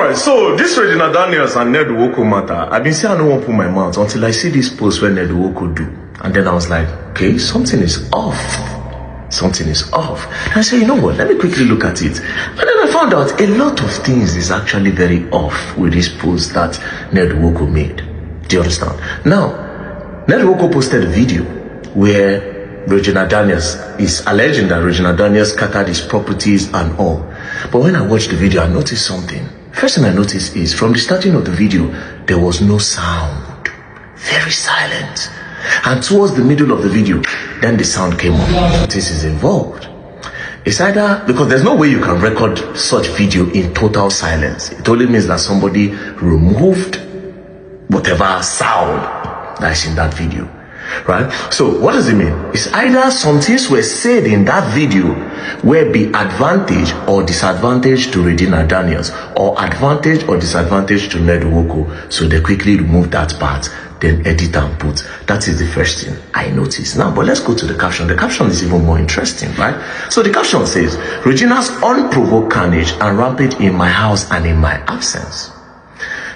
Alright, so this Regina Daniels and Ned Nwoko matter, I've been saying I don't want to put my mouth until I see this post where Ned Nwoko do. And then I was like, okay, something is off. Something is off. And I said, you know what, let me quickly look at it. And then I found out a lot of things is actually very off with this post that Ned Nwoko made. Do you understand? Now, Ned Nwoko posted a video where Regina Daniels is alleging that Regina Daniels scattered his properties and all. But when I watched the video, I noticed something. First thing I noticed is from the starting of the video, there was no sound. Very silent. And towards the middle of the video, then the sound came up. This is involved. It's either, because there's no way you can record such video in total silence. It only means that somebody removed whatever sound that is in that video. Right? So what does it mean? It's either some things were said in that video will be advantage or disadvantage to Regina Daniels, or advantage or disadvantage to Ned Nwoko. So they quickly removed that part, then edit and put. That is the first thing I noticed. Now, but let's go to the caption. The caption is even more interesting, right? So the caption says, Regina's unprovoked carnage and rampage in my house and in my absence.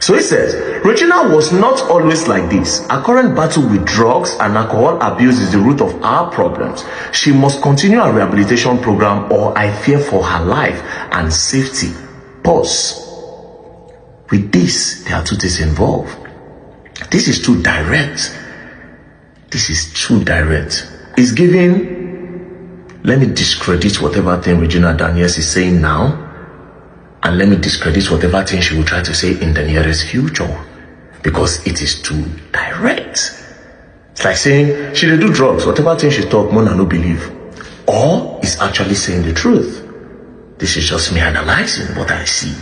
So it says, Regina was not always like this. Her current battle with drugs and alcohol abuse is the root of our problems. She must continue her rehabilitation program or I fear for her life and safety. Pause. With this, there are two things involved. This is too direct. This is too direct. It's giving, let me discredit whatever thing Regina Daniels is saying now. And let me discredit whatever thing she will try to say in the nearest future. Because it is too direct. It's like saying, she did do drugs. Whatever thing she talk, Mona no believe. Or is actually saying the truth. This is just me analyzing what I see.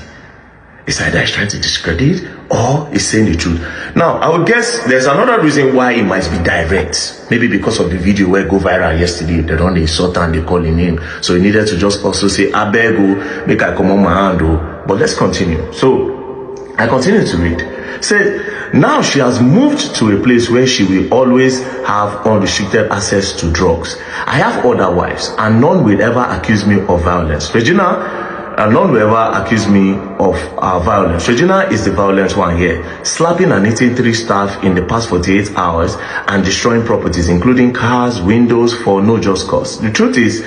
It's either he's trying to discredit or is saying the truth. Now, I would guess there's another reason why it might be direct. Maybe because of the video where go viral yesterday. They don't insult and they call him name. So he needed to just also say, I beg you, make I come on my hand. But let's continue. So, I continue to read. Say, now she has moved to a place where she will always have unrestricted access to drugs. I have other wives and none will ever accuse me of violence. Regina, and none will ever accuse me of violence. Regina is the violent one here, slapping and hitting 3 staff in the past 48 hours and destroying properties, including cars, windows, for no just cause. The truth is,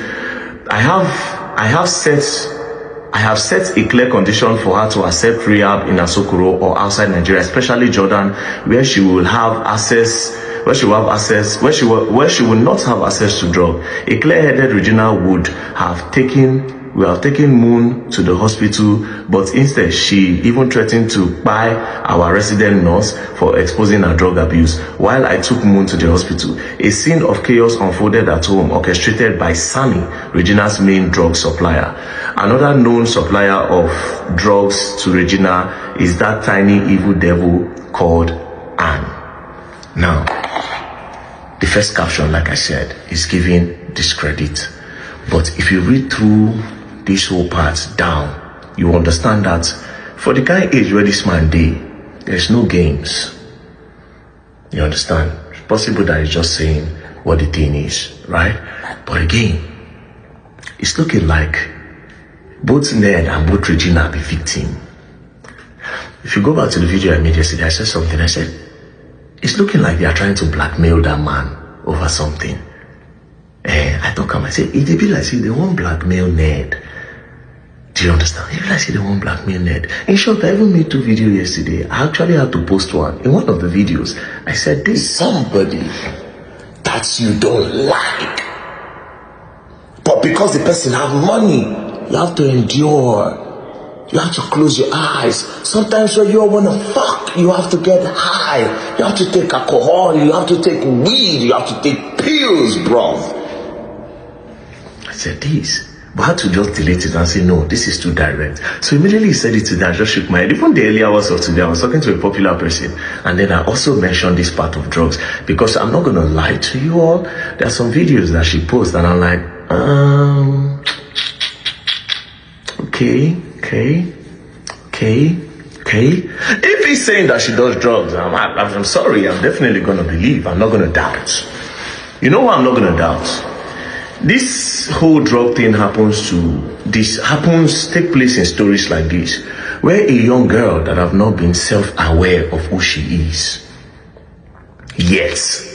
I have set a clear condition for her to accept rehab in Asokoro or outside Nigeria, especially Jordan, where she will have access. Where she will not have access to drug. A clear-headed Regina would have taken Moon to the hospital, but instead she even threatened to buy our resident nurse for exposing her drug abuse. While I took Moon to the hospital, a scene of chaos unfolded at home, orchestrated by Sammy, Regina's main drug supplier. Another known supplier of drugs to Regina is that tiny evil devil called Anne. Now, the first caption, like I said, is giving discredit. But if you read through this whole part down, you understand that for the kind of age where this man did, there's no games. You understand? It's possible that he's just saying what the thing is, right? But again, it's looking like both Ned and both Regina be victim. If you go back to the video I made yesterday, I said something. I said, it's looking like they are trying to blackmail that man over something. I talk him, I say, it be like, see, they won't blackmail Ned. Do you understand? If I say they won't blackmail Ned. In short, I even made 2 videos yesterday. I actually had to post one. In one of the videos, I said, there's somebody that you don't like. But because the person have money, you have to endure. You have to close your eyes. Sometimes when you want to fuck, you have to get high. You have to take alcohol. You have to take weed. You have to take pills, bro. I said this. But I had to just delete it and say, no, this is too direct. So immediately he said it today, I just shook my head. Even the early hours of today, I was talking to a popular person. And then I also mentioned this part of drugs. Because I'm not going to lie to you all. There are some videos that she posts and I'm like, okay. If he's saying that she does drugs, I'm sorry, I'm definitely going to believe. I'm not going to doubt. You know what I'm not going to doubt? This whole drug thing take place in stories like this. where a young girl that have not been self-aware of who she is, yes,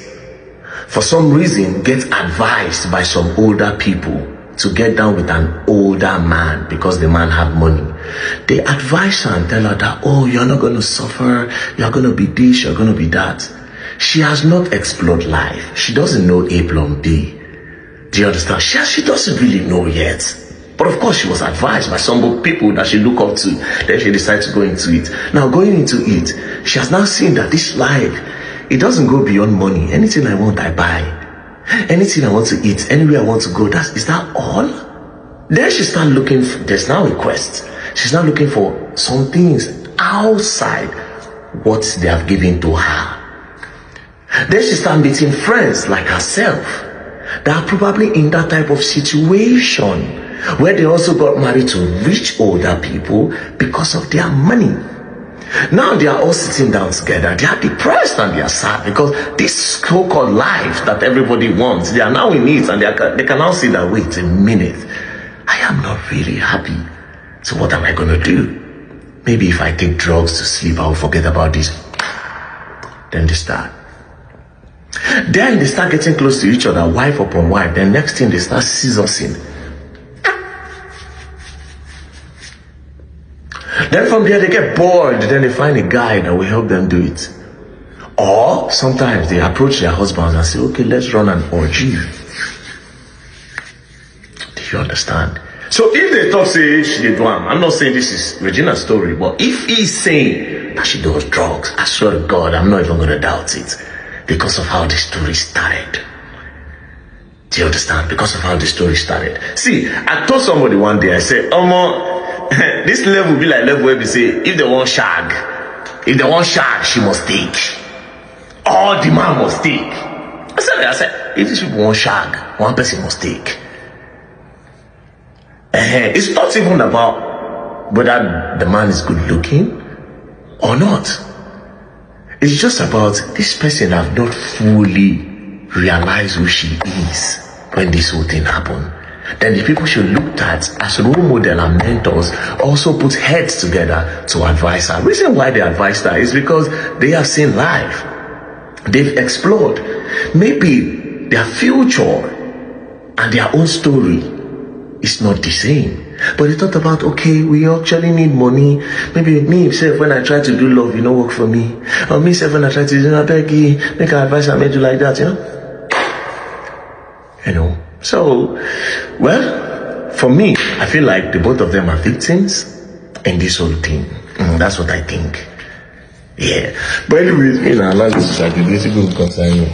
for some reason get advised by some older people to get down with an older man because the man have money. They advise her and tell her that, oh, you're not going to suffer, you're going to be this, you're going to be that. She has not explored life. She doesn't know A plus B. Do you understand? She doesn't really know yet. But of course, she was advised by some people that she look up to. Then she decided to go into it. Now, going into it, she has now seen that this life, it doesn't go beyond money. Anything I want, I buy. Anything I want to eat, anywhere I want to go, is that all? Then she start looking, there's now a quest. She's now looking for some things outside what they have given to her. Then she start meeting friends like herself that are probably in that type of situation where they also got married to rich older people because of their money. Now they are all sitting down together. They are depressed and they are sad because this so-called life that everybody wants, they are now in it, and they can now see that, wait a minute, I am not really happy. So what am I going to do? Maybe if I take drugs to sleep, I will forget about this. Then they start. Then they start getting close to each other, wife upon wife. Then next thing, they start scissoring. Then from there, they get bored. Then they find a guy that will help them do it. Or sometimes they approach their husbands and say, okay, let's run an orgy. Do you understand? So if they talk, say she did one, I'm not saying this is Regina's story, but if he's saying that she does drugs, I swear to God, I'm not even going to doubt it. Because of how the story started. Do you understand? Because of how the story started. See, I told somebody one day, I said, this level will be like level where we say, if they want shag, she must take. All the man must take. I said, if these people want shag, one person must take. It's not even about whether the man is good looking or not. It's just about this person have not fully realized who she is when this whole thing happened. Then the people she looked at as role model and mentors also put heads together to advise her. The reason why they advised her is because they have seen life. They've explored. Maybe their future and their own story is not the same. But they thought about, okay, we actually need money. Maybe me, self, when I try to do love, work for me. Or me, self, when I try to do Peggy, make an advice and make you like that, So, well, for me, I feel like the both of them are victims in this whole thing. That's what I think. Yeah. But anyways, I like this like the political concern.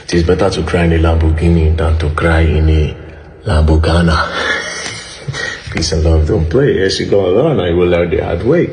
It is better to cry in a Lamborghini than to cry in a Lamborghini. Peace and love don't play. As you go along, I will learn the hard way.